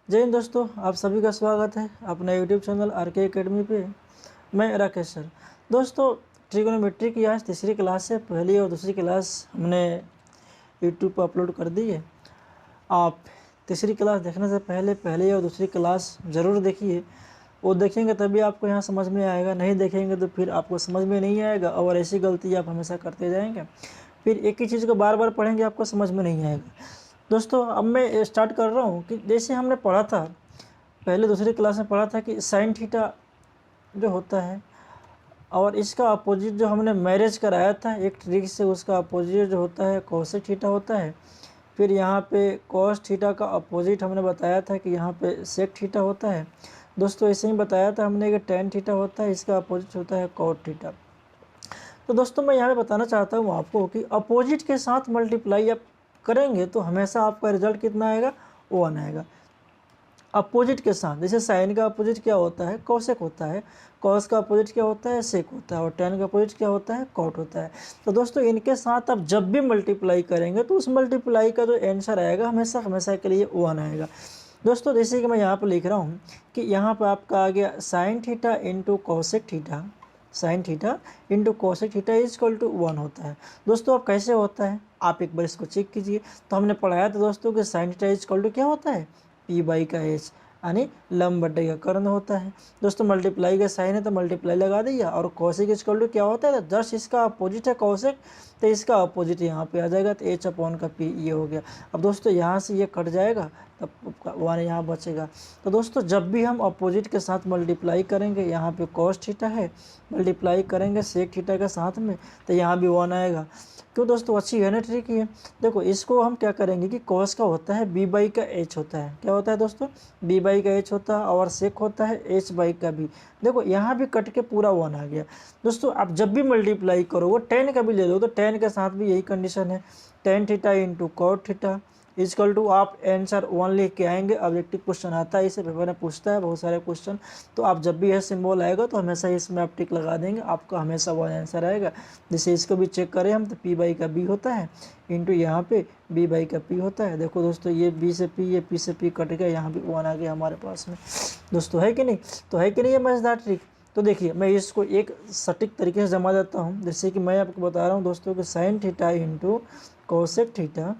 जय हिंद दोस्तों, आप सभी का स्वागत है अपने यूट्यूब चैनल आर.के. एकेडमी पे। मैं राकेश सर। दोस्तों, ट्रिगोनोमेट्री की आज तीसरी क्लास है। पहली और दूसरी क्लास हमने यूट्यूब पर अपलोड कर दी है। आप तीसरी क्लास देखने से पहले पहली और दूसरी क्लास ज़रूर देखिए। वो देखेंगे तभी आपको यहाँ समझ में आएगा, नहीं देखेंगे तो फिर आपको समझ में नहीं आएगा और ऐसी गलती आप हमेशा करते जाएंगे। फिर एक ही चीज़ को बार बार पढ़ेंगे, आपको समझ में नहीं आएगा। दोस्तों, अब मैं स्टार्ट कर रहा हूँ कि जैसे हमने पढ़ा था, पहले दूसरी क्लास में पढ़ा था कि साइन थीटा जो होता है और इसका अपोजिट जो हमने मैरिज कराया था एक ट्रिक से, उसका अपोजिट जो होता है कोसेक थीटा होता है। फिर यहाँ पे कॉस थीटा का अपोजिट हमने बताया था कि यहाँ पे सेक थीटा होता है। दोस्तों, ऐसे ही बताया था हमने कि टेन थीटा होता है, इसका अपोजिट होता है कॉट थीटा। तो दोस्तों, मैं यहाँ पे बताना चाहता हूँ आपको कि अपोजिट के साथ मल्टीप्लाई आप करेंगे तो हमेशा आपका रिजल्ट कितना आएगा, 1 आएगा। अपोजिट के साथ, जैसे साइन का अपोजिट क्या होता है, कोसेक होता है। कॉस का अपोजिट क्या होता है, सेक होता है। और टेन का अपोजिट क्या होता है, कॉट होता है। तो दोस्तों, इनके साथ आप जब भी मल्टीप्लाई करेंगे तो उस मल्टीप्लाई का जो आंसर आएगा हमेशा हमेशा के लिए 1 आएगा। दोस्तों, जैसे कि मैं यहाँ पर लिख रहा हूँ कि यहाँ पर आपका आ गया sine theta into cosec theta, sine theta into cosec theta is equal to 1 होता है। दोस्तों, अब कैसे होता है आप एक बार इसको चेक कीजिए। तो हमने पढ़ाया था दोस्तों कि sine theta is equal to क्या होता है, पी बाई का एच, यानी लंब बटे का कर्ण होता है। दोस्तों, मल्टीप्लाई का साइन है तो मल्टीप्लाई लगा दिया। और कोसेक इज इक्वल टू क्या होता है, तो जस्ट इसका अपोजिट है कोसेक, तो इसका अपोजिट यहाँ पे आ जाएगा, तो एच अपॉन का पी ये हो गया। अब दोस्तों, यहाँ से ये कट जाएगा तब 1 यहाँ बचेगा। तो दोस्तों, जब भी हम अपोजिट के साथ मल्टीप्लाई करेंगे, यहाँ पे कॉस थीटा है, मल्टीप्लाई करेंगे सेक थीटा के साथ में, तो यहाँ भी 1 आएगा। क्यों दोस्तों, अच्छी है ना ट्रिक ये। देखो, इसको हम क्या करेंगे कि कॉस का होता है बी बाई का एच होता है। क्या होता है दोस्तों, बी बाई का एच होता है। और सेक होता है एच बाई का बी। देखो, यहाँ भी कट के पूरा 1 आ गया। दोस्तों, आप जब भी मल्टीप्लाई करोगे, टेन का भी ले लो तो टेन के साथ भी यही कंडीशन है, tan theta into cot theta is equal to, आप आंसर 1 लिख के आएंगे। ऑब्जेक्टिव क्वेश्चन आता है, इसे पेपर में पूछता है बहुत सारे क्वेश्चन। तो आप जब भी यह सिंबल आएगा तो हमेशा इसमें आप टिक लगा देंगे, आपका हमेशा 1 आंसर आएगा। जैसे इसको भी चेक करें हम तो पी बाई का बी होता है इंटू यहाँ पे बी बाई का पी होता है। देखो दोस्तों, ये बी से पी, ये पी से पी कट गया, यहाँ भी 1 आ गया हमारे पास में। दोस्तों, है कि नहीं, तो है कि नहीं ये मजेदार ट्रिक। तो देखिए, मैं इसको एक सटीक तरीके से जमा देता हूँ। जैसे कि मैं आपको बता रहा हूँ दोस्तों कि sine theta into cosec theta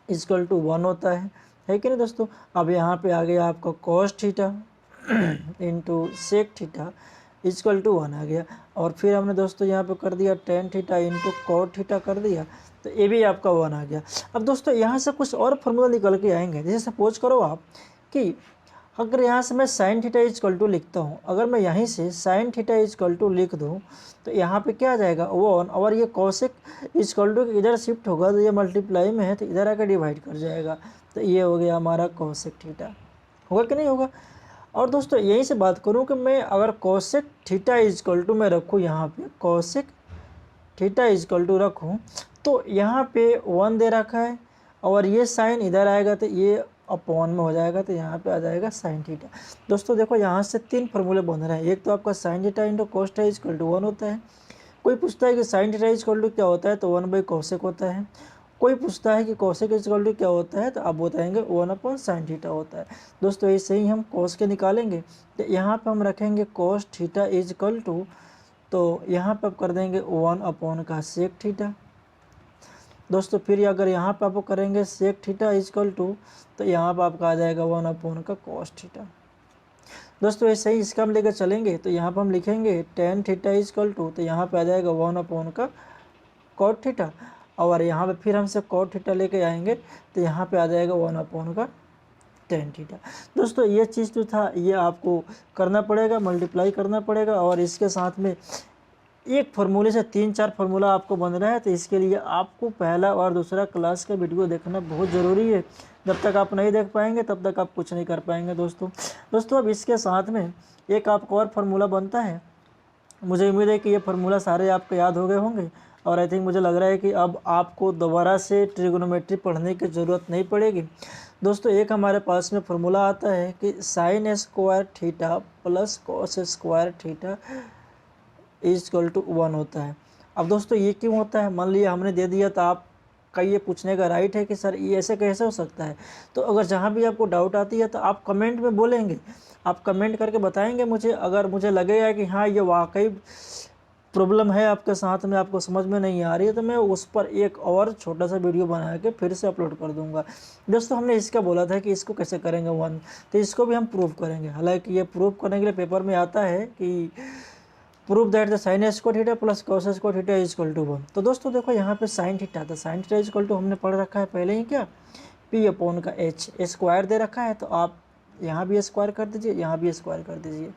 is equal to 1 होता है कि नहीं दोस्तों। अब यहाँ पे आ गया आपका cos theta into sec theta is equal to 1 आ गया। और फिर हमने दोस्तों यहाँ पे कर दिया tan theta into cot theta कर दिया, तो ये भी आपका 1 आ गया। अब दोस्तों, यहाँ से कुछ और फॉर्मूला निकल के आएंगे। जैसे सपोज करो आप कि अगर यहाँ से मैं साइन थीटा इजकल टू लिखता हूँ, अगर मैं यहीं से साइन थीटा इजकल टू लिख दूँ तो यहाँ पे क्या आ जाएगा 1। और ये कॉसेक इजकल टू इधर शिफ्ट होगा तो ये मल्टीप्लाई में है तो इधर आकर डिवाइड कर जाएगा, तो ये हो गया हमारा कॉसेक थीटा। होगा कि नहीं होगा। और दोस्तों, यहीं से बात करूँ कि मैं अगर कॉसेक थीटा इजकल टू मैं रखूँ, यहाँ पे कॉसेक थीटा इजकल टू रखूँ तो यहाँ पे 1 दे रखा है और ये साइन इधर आएगा तो ये अपॉन में हो जाएगा, तो यहाँ पे आ जाएगा साइन थीटा। दोस्तों देखो, यहाँ से 3 फार्मूले बन रहे हैं। एक तो आपका sine theta into cos theta is equal to 1 होता है। कोई पूछता है कि साइन थीटा इजकल टू क्या होता है, तो 1 बाई कोसेक होता है। कोई पूछता है कि कोसेक इजकल टू क्या होता है, तो आप बताएंगे 1 अपॉन साइन थीटा होता है। दोस्तों, ऐसे ही हम कोस के निकालेंगे तो यहाँ पर हम रखेंगे कोस थीटा इजकल टू, तो यहाँ पर आप कर देंगे 1 अपॉन का सेक थीटा। दोस्तों, फिर अगर यहाँ पर आप करेंगे सेक थीटा इजकल टू, तो यहाँ पर आपका आ जाएगा 1 अपॉन का कॉस थीटा। दोस्तों, ऐसे ही इसका हम लेकर चलेंगे तो यहाँ पर हम लिखेंगे टेन थीटा इजकल टू, तो यहाँ पे आ जाएगा 1 अपॉन का कॉट थीटा। और यहाँ पे फिर हमसे कॉट थीटा लेके आएंगे तो यहाँ पे आ जाएगा 1 अपॉन का टेन थीटा। दोस्तों, ये चीज़ जो था ये आपको करना पड़ेगा, मल्टीप्लाई करना पड़ेगा। और इसके साथ में एक फार्मूले से 3-4 फार्मूला आपको बन रहा है, तो इसके लिए आपको पहला और दूसरा क्लास का वीडियो देखना बहुत ज़रूरी है। जब तक आप नहीं देख पाएंगे तब तक आप कुछ नहीं कर पाएंगे दोस्तों। अब इसके साथ में एक आपको और फार्मूला बनता है। मुझे उम्मीद है कि ये फार्मूला सारे आपको याद हो गए होंगे और आई थिंक मुझे लग रहा है कि अब आपको दोबारा से ट्रिगोनोमेट्री पढ़ने की ज़रूरत नहीं पड़ेगी। दोस्तों, एक हमारे पास में फार्मूला आता है कि sine square theta plus cos square theta is equal to 1 होता है। अब दोस्तों, ये क्यों होता है, मान लिया हमने दे दिया तो आप आपका ये पूछने का राइट है कि सर ये ऐसे कैसे हो सकता है। तो अगर जहाँ भी आपको डाउट आती है तो आप कमेंट में बोलेंगे, आप कमेंट करके बताएंगे मुझे। अगर मुझे लगेगा कि हाँ ये वाकई प्रॉब्लम है आपके साथ में, आपको समझ में नहीं आ रही है, तो मैं उस पर एक और छोटा सा वीडियो बना के फिर से अपलोड कर दूंगा। दोस्तों हमने इसका बोला था कि इसको कैसे करेंगे 1, तो इसको भी हम प्रूव करेंगे। हालांकि ये प्रूव करने के लिए पेपर में आता है कि prove that the sine square theta plus cos square theta is equal to 1। तो दोस्तों देखो यहाँ पे साइन थीटा था, sine theta is equal to हमने पढ़ रखा है पहले ही क्या, पी अपॉन का एच, स्क्वायर दे रखा है तो आप यहाँ भी स्क्वायर कर दीजिए, यहाँ भी स्क्वायर कर दीजिए,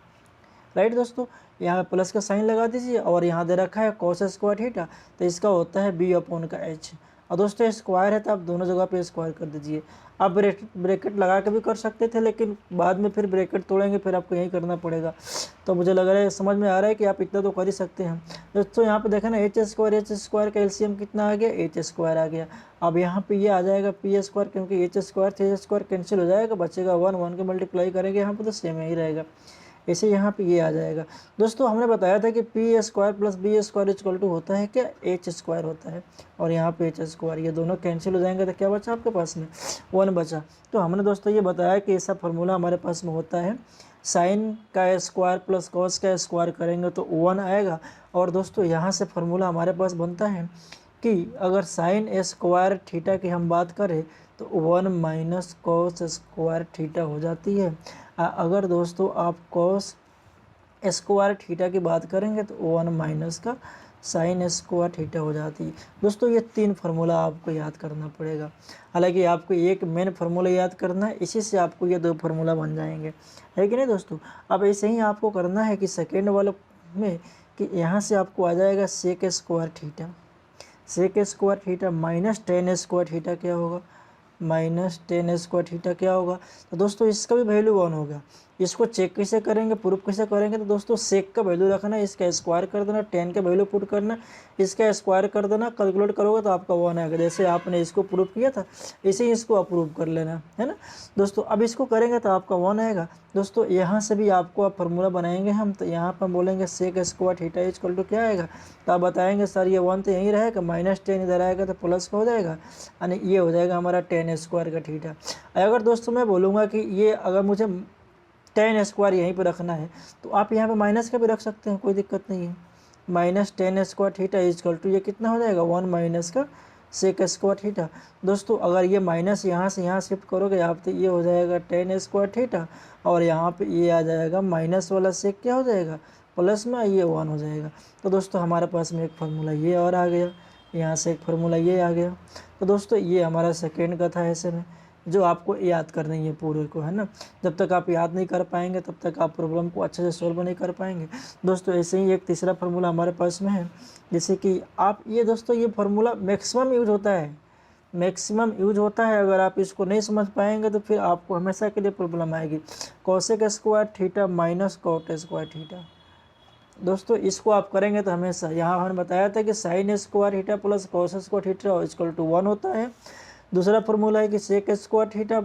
राइट दोस्तों। यहाँ प्लस का साइन लगा दीजिए और यहाँ दे रखा है कॉस स्क्वायर थीटा, तो इसका होता है बी अपॉन का एच। और दोस्तों स्क्वायर है तो आप दोनों जगह पे स्क्वायर कर दीजिए। आप ब्रैकेट लगा के भी कर सकते थे, लेकिन बाद में फिर ब्रैकेट तोड़ेंगे, फिर आपको यही करना पड़ेगा। तो मुझे लग रहा है समझ में आ रहा है कि आप इतना तो कर ही सकते हैं दोस्तों। यहाँ पे देखें ना, एच स्क्वायर का एलसीएम कितना आ गया, एच स्क्वायर आ गया। अब यहाँ पे ये आ जाएगा पी स्क्वायर, क्योंकि एच स्क्वायर से एच स्क्वायर कैंसिल हो जाएगा, बचेगा 1, 1 के मल्टीप्लाई करेंगे यहाँ पे तो सेम ही रहेगा। ऐसे यहाँ पे ये आ जाएगा। दोस्तों हमने बताया था कि P square plus B square equal to होता है क्या, एच स्क्वायर होता है, और यहाँ पे एच स्क्वायर, ये दोनों कैंसिल हो जाएंगे तो क्या बचा आपके पास में, 1 बचा। तो हमने दोस्तों ये बताया कि ऐसा फार्मूला हमारे पास में होता है, साइन का स्क्वायर प्लस कॉस का स्क्वायर करेंगे तो 1 आएगा। और दोस्तों यहाँ से फार्मूला हमारे पास बनता है कि अगर साइन स्क्वायर थीटा की हम बात करें तो 1 माइनस कॉस स्क्वायर थीटा हो जाती है। अगर दोस्तों आप कॉस स्क्वायर थीटा की बात करेंगे तो 1 माइनस का साइन स्क्वायर थीटा हो जाती है। दोस्तों ये 3 फार्मूला आपको याद करना पड़ेगा। हालांकि आपको एक मेन फार्मूला याद करना है, इसी से आपको ये 2 फार्मूला बन जाएंगे, है कि नहीं दोस्तों। अब ऐसे ही आपको करना है कि सेकेंड वाले में कि यहाँ से आपको आ जाएगा sec square theta, sec square theta minus tan square theta क्या होगा, माइनस टेन स्क्वायर थीटा क्या होगा। तो दोस्तों इसका भी वैल्यू 1 होगा। इसको चेक कैसे करेंगे, प्रूफ कैसे करेंगे, तो दोस्तों सेक का वैल्यू रखना, इसका स्क्वायर कर देना, टेन का वैल्यू पुट करना, इसका स्क्वायर कर देना, कैलकुलेट करोगे तो आपका 1 आएगा। जैसे आपने इसको प्रूफ किया था इसे ही इसको अप्रूव कर लेना, है ना दोस्तों। अब इसको करेंगे तो आपका 1 आएगा। दोस्तों यहाँ से भी आपको आप फार्मूला बनाएंगे हम, तो यहाँ पर बोलेंगे sec square theta equal to क्या आएगा, तो आप बताएंगे सर ये 1 तो यहीं रहेगा, माइनस टेन इधर आएगा तो प्लस का हो जाएगा, यानी ये हो जाएगा हमारा टेन स्क्वायर का थीटा। अगर दोस्तों मैं बोलूँगा कि ये अगर मुझे टेन स्क्वायर यहीं पर रखना है तो आप यहाँ पे माइनस का भी रख सकते हैं, कोई दिक्कत नहीं है। Minus tan square theta equal to ये कितना हो जाएगा, 1 माइनस का सेक स्क्वायर थीटा। दोस्तों अगर ये माइनस यहाँ से यहाँ शिफ्ट करोगे आप तो ये हो जाएगा टेन स्क्वायर थीटा, और यहाँ पे ये आ जाएगा माइनस वाला सेक क्या हो जाएगा, प्लस में ये 1 हो जाएगा। तो दोस्तों हमारे पास में एक फार्मूला ये और आ गया, यहाँ से एक फार्मूला ये आ गया। तो दोस्तों ये हमारा सेकेंड का था ऐसे में, जो आपको याद करनी है पूरे को, है ना। जब तक आप याद नहीं कर पाएंगे तब तक आप प्रॉब्लम को अच्छे से सॉल्व नहीं कर पाएंगे। दोस्तों ऐसे ही एक तीसरा फार्मूला हमारे पास में है, जैसे कि आप ये दोस्तों ये फार्मूला मैक्सिमम यूज होता है, मैक्सिमम यूज होता है। अगर आप इसको नहीं समझ पाएंगे तो फिर आपको हमेशा के लिए प्रॉब्लम आएगी। Cosec square theta minus cot square theta, दोस्तों इसको आप करेंगे तो हमेशा, यहाँ हमने बताया था कि sine square theta plus cos square theta equal to 1 होता है। दूसरा फार्मूला है कि sec square theta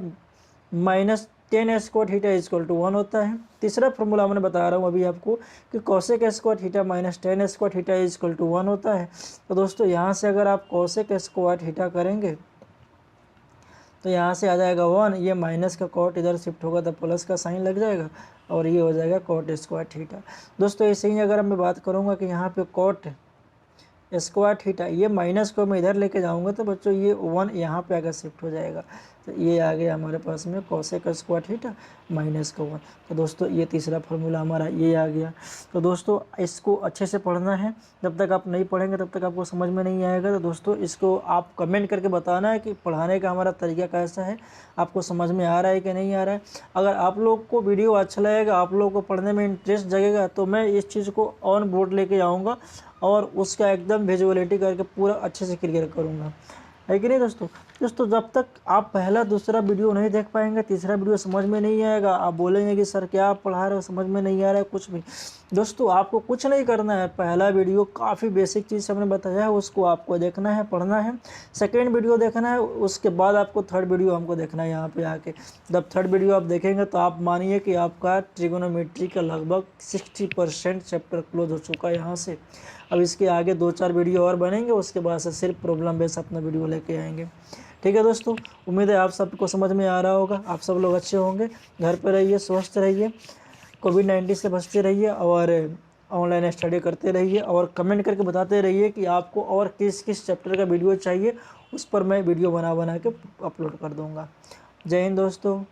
minus tan square theta equal to 1 होता है। तीसरा फार्मूला मैं बता रहा हूँ अभी आपको कि cosec square theta minus tan square theta equal to 1 होता है। तो दोस्तों यहाँ से अगर आप कोसेक स्क्वायर थीटा करेंगे तो यहाँ से आ जाएगा 1, ये माइनस का कॉट इधर शिफ्ट होगा तो प्लस का साइन लग जाएगा, और ये हो जाएगा कॉट स्क्वायर थीटा। दोस्तों ऐसे ही अगर मैं बात करूँगा कि यहाँ पे कॉट स्क्वायर थीटा, ये माइनस को मैं इधर लेके जाऊंगा तो बच्चों ये 1 यहाँ पे आकर शिफ्ट हो जाएगा, तो ये आ गया हमारे पास में कोसेक स्क्वायर थीटा माइनस का 1। तो दोस्तों ये तीसरा फार्मूला हमारा ये आ गया। तो दोस्तों इसको अच्छे से पढ़ना है, जब तक आप नहीं पढ़ेंगे तब तक आपको समझ में नहीं आएगा। तो दोस्तों इसको आप कमेंट करके बताना है कि पढ़ाने का हमारा तरीका कैसा है, आपको समझ में आ रहा है कि नहीं आ रहा है। अगर आप लोग को वीडियो अच्छा लगेगा, आप लोग को पढ़ने में इंटरेस्ट जगेगा, तो मैं इस चीज़ को ऑन बोर्ड लेके आऊँगा और उसका एकदम विजुअलिटी करके पूरा अच्छे से क्लियर करूँगा, है कि नहीं दोस्तों। दोस्तों जब तक आप पहला दूसरा वीडियो नहीं देख पाएंगे, तीसरा वीडियो समझ में नहीं आएगा, आप बोलेंगे कि सर क्या आप पढ़ा रहे हो, समझ में नहीं आ रहा है कुछ भी। दोस्तों आपको कुछ नहीं करना है, पहला वीडियो काफ़ी बेसिक चीज़ हमने बताया है, उसको आपको देखना है, पढ़ना है। सेकेंड वीडियो देखना है, उसके बाद आपको थर्ड वीडियो हमको देखना है यहाँ पे आके। जब थर्ड वीडियो आप देखेंगे तो आप मानिए कि आपका ट्रिगोनोमेट्री का लगभग 60% चैप्टर क्लोज हो चुका है यहाँ से। अब इसके आगे 2-4 वीडियो और बनेंगे, उसके बाद से सिर्फ प्रॉब्लम बेस अपना वीडियो लेके आएंगे। ठीक है दोस्तों, उम्मीद है आप सबको समझ में आ रहा होगा, आप सब लोग अच्छे होंगे। घर पर रहिए, स्वस्थ रहिए, कोविड-19 से बचते रहिए और ऑनलाइन स्टडी करते रहिए, और कमेंट करके बताते रहिए कि आपको और किस किस चैप्टर का वीडियो चाहिए, उस पर मैं वीडियो बना के अपलोड कर दूँगा। जय हिंद दोस्तों।